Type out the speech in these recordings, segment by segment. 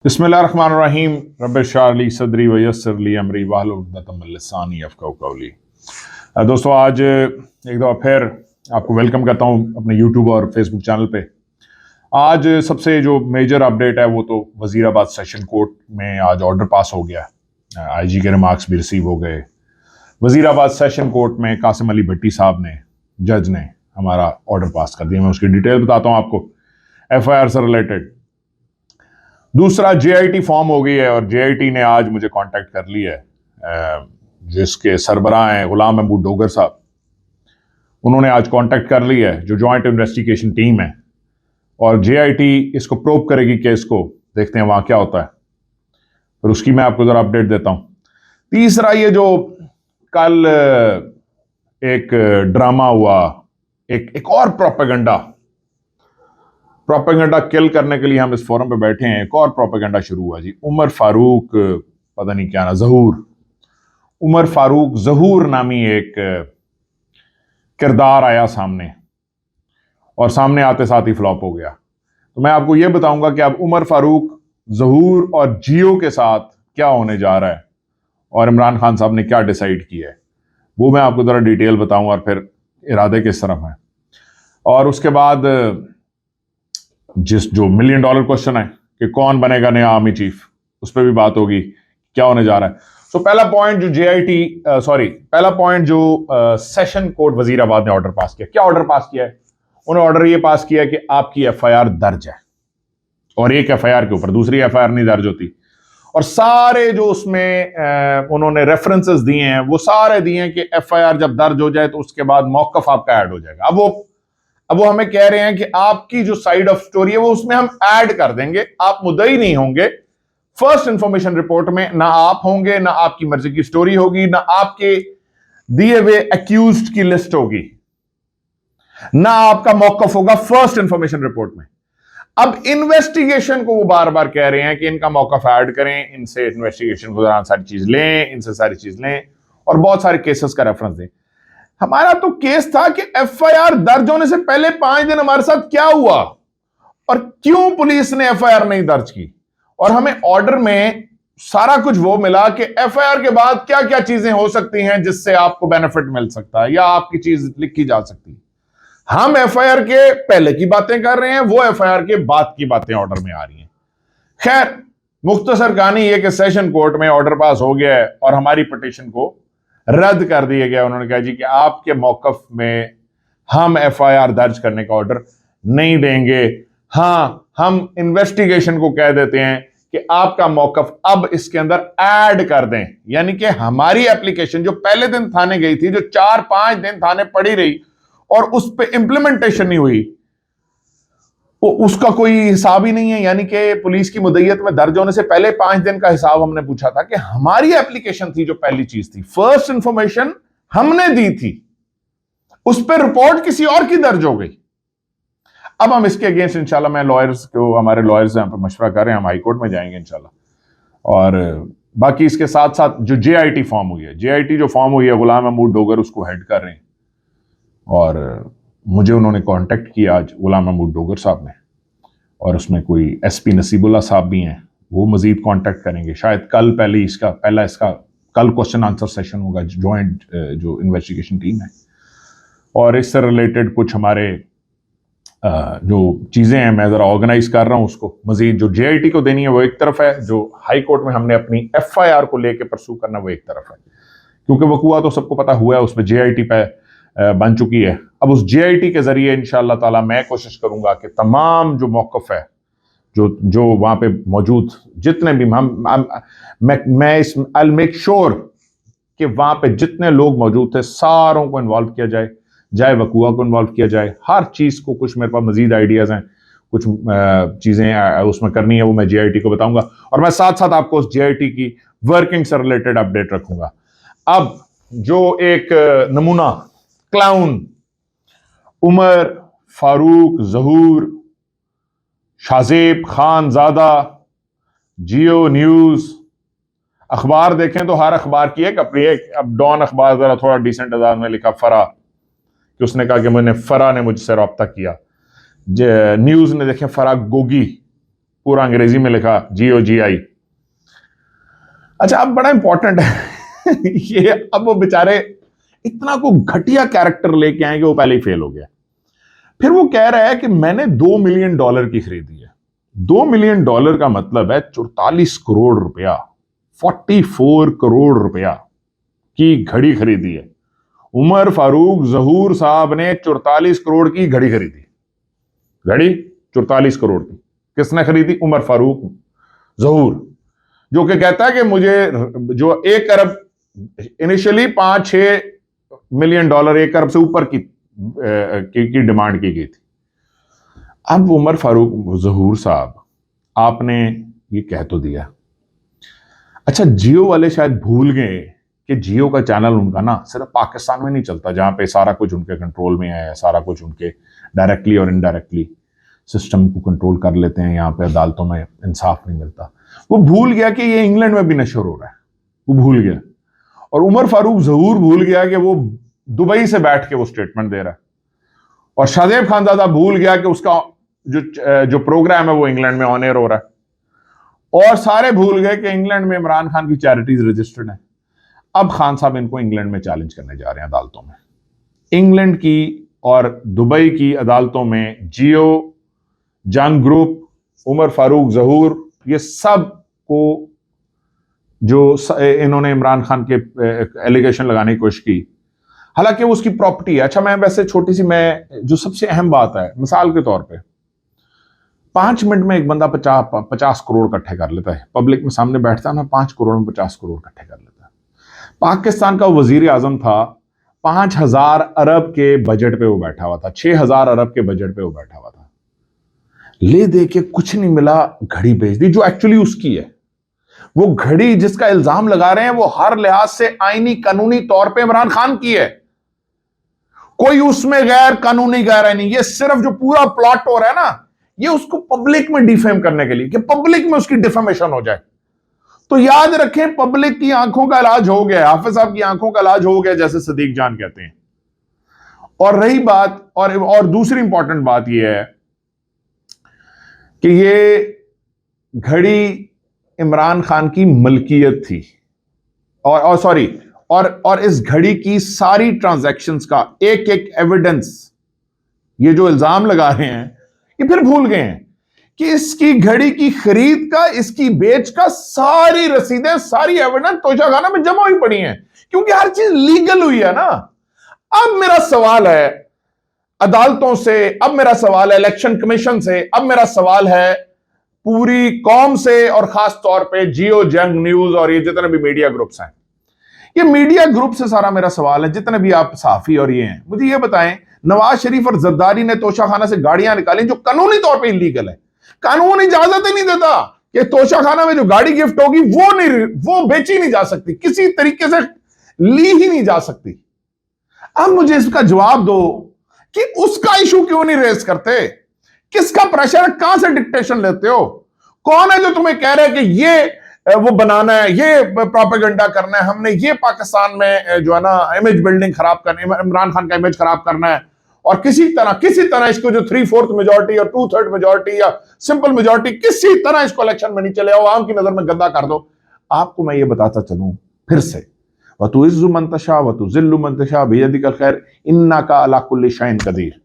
बिस्मिल्लाहिर्रहमानिर्रहीम रब्बिश्रह ली सदरी वयस्सिर ली अमरी वाहलुल उक़दतम मिन लिसानी यफ़क़हू क़ौली। दोस्तों, आज एक दफ़ा फिर आपको वेलकम करता हूँ अपने यूट्यूब और फेसबुक चैनल पे। आज सबसे जो मेजर अपडेट है वो तो वज़ीराबाद सेशन कोर्ट में आज ऑर्डर पास हो गया। आईजी के रिमार्क्स भी रिसीव हो गए। वज़ीराबाद सेशन कोर्ट में कासिम अली भट्टी साहब ने, जज ने हमारा ऑर्डर पास कर दिया। मैं उसकी डिटेल बताता हूँ आपको FIR से रिलेटेड। दूसरा, JIT फॉर्म हो गई है और JIT ने आज मुझे कांटेक्ट कर लिया है, जिसके सरबराह हैं गुलाम महमूद डोगर साहब। उन्होंने आज कांटेक्ट कर लिया है, जो जॉइंट इन्वेस्टिगेशन टीम है, और JIT इसको प्रोब करेगी केस को। देखते हैं वहां क्या होता है, फिर उसकी मैं आपको जरा अपडेट देता हूं। तीसरा, ये जो कल एक ड्रामा हुआ, एक और प्रोपेगेंडा किल करने के लिए हम इस फोरम पे बैठे हैं। एक और प्रोपेगेंडा शुरू हुआ जी। उमर फारूक, पता नहीं क्या ना, उमर फारूक जहूर नामी एक किरदार आया सामने, और सामने आते साथ ही फ्लॉप हो गया। तो मैं आपको यह बताऊंगा कि अब उमर फारूक जहूर और जियो के साथ क्या होने जा रहा है और इमरान खान साहब ने क्या डिसाइड किया है, वो मैं आपको जरा डिटेल बताऊंगा, और फिर इरादे किस तरफ हैं। और उसके बाद जो $1 मिलियन क्वेश्चन है कि कौन बनेगा नया आर्मी चीफ, उस पर भी बात होगी, क्या होने जा रहा है। सो पहला पॉइंट जो सेशन कोर्ट वजीराबाद ने ऑर्डर पास किया। क्या ऑर्डर पास किया है? उन्होंने ऑर्डर ये पास किया है कि आपकी FIR दर्ज है, और एक FIR के ऊपर दूसरी FIR नहीं दर्ज होती। और सारे जो उसमें उन्होंने रेफरेंसेस दिए हैं, वो सारे दिए हैं कि FIR जब दर्ज हो जाए तो उसके बाद मौकफ आपका ऐड हो जाएगा। अब वो हमें कह रहे हैं कि आपकी जो साइड ऑफ स्टोरी है वो उसमें हम ऐड कर देंगे, आप मुद्दई नहीं होंगे। फर्स्ट इंफॉर्मेशन रिपोर्ट में ना आप होंगे, ना आपकी मर्जी की स्टोरी होगी, ना आपके दिए हुए अक्यूज्ड की लिस्ट होगी, ना आपका मौकफ होगा फर्स्ट इंफॉर्मेशन रिपोर्ट में। अब इन्वेस्टिगेशन को वो बार बार कह रहे हैं कि इनका मौकफ ऐड करें, इनसे इन्वेस्टिगेशन को दौरान सारी चीज लें, इनसे सारी चीज लें, और बहुत सारे केसेस का रेफरेंस दें। हमारा तो केस था कि FIR दर्ज होने से पहले 5 दिन हमारे साथ क्या हुआ और क्यों पुलिस ने FIR नहीं दर्ज की, और हमें ऑर्डर में सारा कुछ वो मिला कि FIR के बाद क्या क्या चीजें हो सकती हैं जिससे आपको बेनिफिट मिल सकता है या आपकी चीज लिखी जा सकती है। हम FIR के पहले की बातें कर रहे हैं, वो FIR के बाद की बातें ऑर्डर में आ रही हैं। खैर, मुख्तसर कहानी यह कि सेशन कोर्ट में ऑर्डर पास हो गया है और हमारी पिटीशन को रद्द कर दिया गया। उन्होंने कहा जी कि आपके मौकफ में हम FIR दर्ज करने का ऑर्डर नहीं देंगे। हाँ, हम इन्वेस्टिगेशन को कह देते हैं कि आपका मौकफ अब इसके अंदर ऐड कर दें, यानी कि हमारी एप्लीकेशन जो पहले दिन थाने गई थी, जो 4-5 दिन थाने पड़ी रही और उस पर इंप्लीमेंटेशन नहीं हुई, तो उसका कोई हिसाब ही नहीं है। यानी कि पुलिस की मुद्दत में दर्ज होने से पहले 5 दिन का हिसाब हमने पूछा था कि हमारी एप्लीकेशन थी जो पहली चीज थी, फर्स्ट इंफॉर्मेशन हमने दी थी, उस पर रिपोर्ट किसी और की दर्ज हो गई। अब हम इसके अगेंस्ट इंशाल्लाह, मैं लॉयर्स को, हमारे लॉयर्स यहाँ पर मशवरा कर रहे हैं, हम हाईकोर्ट में जाएंगे इंशाल्लाह। और बाकी इसके साथ साथ जो JIT फॉर्म हुई है, JIT जो फॉर्म हुई है, गुलाम महमूद डोगर उसको हेड कर रहे हैं, और मुझे उन्होंने कांटेक्ट किया आज गुलाम महमूद डोगर साहब ने, और उसमें कोई SP नसीबुल्ला साहब भी हैं, वो मजीद कांटेक्ट करेंगे। शायद कल पहला इसका कल क्वेश्चन आंसर सेशन होगा, जॉइंट जो इन्वेस्टिगेशन टीम है। और इससे रिलेटेड कुछ हमारे जो चीज़ें हैं मैं ज़रा ऑर्गेनाइज कर रहा हूँ, उसको मजीद जो JIT को देनी है वो एक तरफ है, जो हाई कोर्ट में हमने अपनी FIR को लेकर परसू करना वो एक तरफ है। क्योंकि वकूआ तो सबको पता हुआ है, उसमें JIT पे बन चुकी है। अब उस JIT के जरिए इंशाअल्लाह ताला मैं कोशिश करूंगा कि तमाम जो मौक़िफ़ है, जो वहां पे मौजूद जितने भी मैं I'll make sure कि वहां पे जितने लोग मौजूद थे सारों को इन्वॉल्व किया जाए वकूआ को इन्वॉल्व किया जाए, हर चीज को। कुछ मेरे पास मजीद आइडियाज हैं, कुछ चीजें उसमें करनी है, वो मैं JIT को बताऊंगा, और मैं साथ साथ आपको उस JIT की वर्किंग से रिलेटेड अपडेट रखूंगा। अब जो एक नमूना क्लाउन उमर फारूक जहूर, शाजेब खानजादा, जियो न्यूज, अखबार देखें तो हर अखबार की एक अपनी एक। अब डॉन अखबार जरा थोड़ा डिसेंट अंदाज में लिखा फरा, कि उसने कहा कि फरा ने मुझसे रब्ता किया। न्यूज ने देखें फरा गोगी, पूरा अंग्रेजी में लिखा GOGI। अच्छा, अब बड़ा इंपॉर्टेंट है ये, अब वो बेचारे इतना को घटिया कैरेक्टर लेके आए कि वो पहले ही फेल हो गया। फिर वो कह रहा है कि मैंने $2 मिलियन की खरीदी है। $2 मिलियन का मतलब है 44 करोड़ रुपया, 44 करोड़ रुपया की घड़ी खरीदी है। उमर फारूक जहूर साहब ने 44 करोड़ की घड़ी खरीदी। घड़ी 44 करोड़ की किसने खरीदी? उमर फारूक जहूर, जो कि कहता है कि मुझे जो 1 अरब, इनिशियली 5-6 मिलियन डॉलर, 1 अरब से ऊपर की डिमांड की गई थी। अब उमर फारूक जहूर साहब, आपने ये कह तो दिया। अच्छा, जियो वाले शायद भूल गए कि जियो का चैनल उनका ना सिर्फ पाकिस्तान में नहीं चलता, जहां पे सारा कुछ उनके कंट्रोल में है, सारा कुछ उनके डायरेक्टली और इनडायरेक्टली सिस्टम को कंट्रोल कर लेते हैं। यहाँ पे अदालतों में इंसाफ नहीं मिलता। वो भूल गया कि ये इंग्लैंड में भी नशर हो रहा है, वो भूल गया। और उमर फारूक जहूर भूल गया कि वो दुबई से बैठ के वो स्टेटमेंट दे रहा है। और शाहजेब खानजादा भूल गया कि उसका जो प्रोग्राम है वो इंग्लैंड में ऑन एयर हो रहा है। और सारे भूल गए कि इंग्लैंड में इमरान खान की चैरिटीज रजिस्टर्ड है। अब खान साहब इनको इंग्लैंड में चैलेंज करने जा रहे हैं अदालतों में। इंग्लैंड की और दुबई की अदालतों में जियो, जंग ग्रुप, उमर फारूक जहूर, ये सब को जो इन्होंने इमरान खान के एलिगेशन लगाने की कोशिश की, हालांकि वो उसकी प्रॉपर्टी है। अच्छा, मैं वैसे छोटी सी, मैं जो सबसे अहम बात है, मिसाल के तौर पे 5 मिनट में एक बंदा 50 करोड़ इकट्ठे कर लेता है। पब्लिक में सामने बैठता है ना, 5 करोड़ में 50 करोड़ इकट्ठे कर लेता है। पाकिस्तान का वजीर आजम था, 5000 अरब के बजट पे वो बैठा हुआ था, 6000 अरब के बजट पे वो बैठा हुआ था। ले दे के कुछ नहीं मिला, घड़ी बेच दी जो एक्चुअली उसकी है। वो घड़ी जिसका इल्जाम लगा रहे हैं वो हर लिहाज से आईनी कानूनी तौर पे इमरान खान की है। कोई उसमें गैर कानूनी गैर नहीं। ये सिर्फ जो पूरा प्लॉट हो रहा है ना, ये उसको पब्लिक में डिफेम करने के लिए, कि पब्लिक में उसकी डिफेमेशन हो जाए। तो याद रखें, पब्लिक की आंखों का इलाज हो गया, हाफिज साहब की आंखों का इलाज हो गया, जैसे सदीक जान कहते हैं। और रही बात, और दूसरी इंपॉर्टेंट बात यह है कि ये घड़ी इमरान खान की मलकियत थी, और इस घड़ी की सारी ट्रांजैक्शंस का एक एक एविडेंस, ये जो इल्जाम लगा रहे हैं, ये फिर भूल गए हैं कि इसकी घड़ी की खरीद का, इसकी बेच का सारी रसीदें, सारी एविडेंस तोशाखाना में जमा हुई पड़ी हैं, क्योंकि हर चीज लीगल हुई है ना। अब मेरा सवाल है अदालतों से, अब मेरा सवाल है इलेक्शन कमीशन से, अब मेरा सवाल है पूरी कौम से, और खास तौर पे जियो, जंग न्यूज और ये जितने भी मीडिया ग्रुप्स हैं। ये मीडिया ग्रुप से सारा मेरा सवाल है, जितने भी आप सहाफी और ये हैं, मुझे ये बताएं, नवाज शरीफ और जरदारी ने तोशाखाना से गाड़ियां निकाली जो कानूनी तौर पे इलीगल है। कानून इजाजत ही नहीं देता कि तोशाखाना में जो गाड़ी गिफ्ट होगी वो बेची नहीं जा सकती, किसी तरीके से ली ही नहीं जा सकती। अब मुझे इसका जवाब दो कि उसका इशू क्यों नहीं रेज करते? किसका प्रेशर है? कहां से डिक्टेशन लेते हो? कौन है जो तुम्हें कह रहा है कि ये वो बनाना है, ये प्रोपेगेंडा करना है, हमने ये पाकिस्तान में जो है ना इमेज बिल्डिंग खराब करनी, इमरान खान का इमेज खराब करना है, और किसी तरह इसको जो 3/4 मेजोरिटी और 2/3 मेजोरिटी या सिंपल मेजोरिटी, किसी तरह इसको इलेक्शन में नहीं चले, आवाम की नजर में गंदा कर दो। आपको मैं ये बताता चलूं फिर से, वतुइज़्ज़ु मन तशा वतुज़िल्लु मन तशा बियदिकल खैर इन्नका अला कुल्लि शैइन कदीर।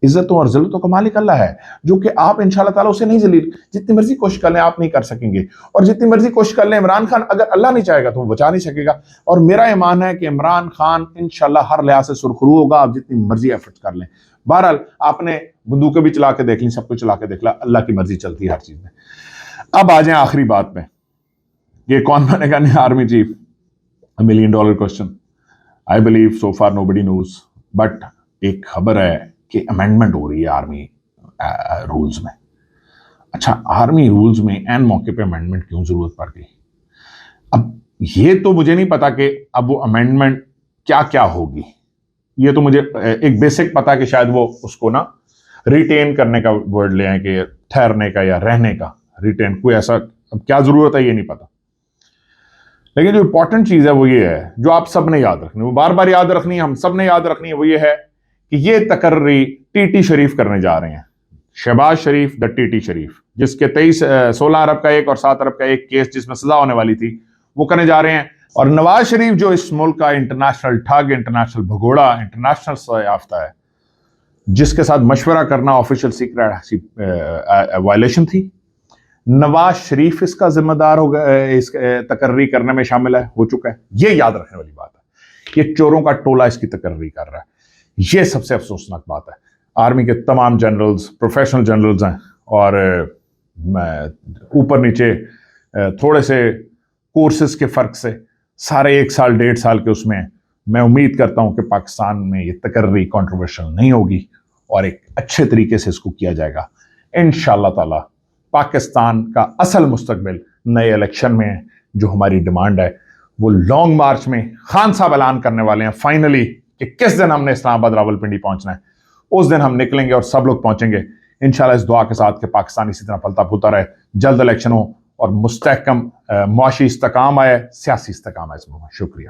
इज्जतों और ज़िल्लतों का मालिक अल्लाह है, जो कि आप इंशाअल्लाह ताला उसे नहीं जलील, जितनी मर्जी कोशिश कर लें आप नहीं कर सकेंगे, और जितनी मर्जी कोशिश कर लें इमरान खान, अगर अल्लाह नहीं चाहेगा तो वो बचा नहीं सकेगा। और मेरा ईमान है कि इमरान खान इंशाअल्लाह हर लिहाज से सुरखरू होगा, आप जितनी मर्जी एफर्ट कर लें। बहरहाल आपने बंदूकें भी चला के देख ली, सब कुछ चला के देख ला, अल्लाह की मर्जी चलती है हर चीज में। अब आ जाए आखिरी बात पे, ये कौन बनेगा नया army chief? $1 million question. I believe so far nobody knows, but एक खबर है कि अमेंडमेंट हो रही है आर्मी रूल्स में। अच्छा, आर्मी रूल्स में एन मौके पे अमेंडमेंट क्यों जरूरत पड़ गई? अब ये तो मुझे नहीं पता कि अब वो अमेंडमेंट क्या क्या होगी। ये तो मुझे एक बेसिक पता है कि शायद वो उसको ना रिटेन करने का वर्ड ले आए, कि ठहरने का या रहने का रिटेन, कोई ऐसा, अब क्या जरूरत है ये नहीं पता। लेकिन जो इंपॉर्टेंट चीज है वो ये है, जो आप सब ने याद रखनी, वो बार बार याद रखनी है, हम सब ने याद रखनी है, वो ये है कि ये तकर्री टीटी शरीफ करने जा रहे हैं। शहबाज शरीफ द टीटी शरीफ, जिसके 16 अरब का एक और 7 अरब का एक केस जिसमें सजा होने वाली थी, वो करने जा रहे हैं। और नवाज शरीफ जो इस मुल्क का इंटरनेशनल ठग, इंटरनेशनल भगोड़ा, इंटरनेशनल सजा याफ्ता है, जिसके साथ मशवरा करना ऑफिशियल सीक्रेट वायलेशन थी, नवाज शरीफ इसका जिम्मेदार हो गया, इस तकर्री करने में शामिल है, हो चुका है। ये याद रखने वाली बात है। ये चोरों का टोला इसकी तकर्री कर रहा है। ये सबसे अफसोसनाक बात है। आर्मी के तमाम जनरल्स प्रोफेशनल जनरल्स हैं और ऊपर नीचे थोड़े से कोर्सेज के फर्क से सारे 1 साल 1.5 साल के उसमें मैं उम्मीद करता हूं कि पाकिस्तान में ये तकर्री कंट्रोवर्शियल नहीं होगी और एक अच्छे तरीके से इसको किया जाएगा इंशाअल्लाह ताला। पाकिस्तान का असल मुस्तकबिल नए इलेक्शन में है। जो हमारी डिमांड है वो लॉन्ग मार्च में खान साहब ऐलान करने वाले हैं फाइनली कि किस दिन हमने इस्लामाबाद रावलपिंडी पहुंचना है। उस दिन हम निकलेंगे और सब लोग पहुंचेंगे इंशाल्लाह, इस दुआ के साथ कि पाकिस्तान इसी तरह फलता फूलता रहे, जल्द इलेक्शन हो और मुस्तहकम मुआशी इस्तेकाम आए, सियासी इस्तेकाम आए। शुक्रिया।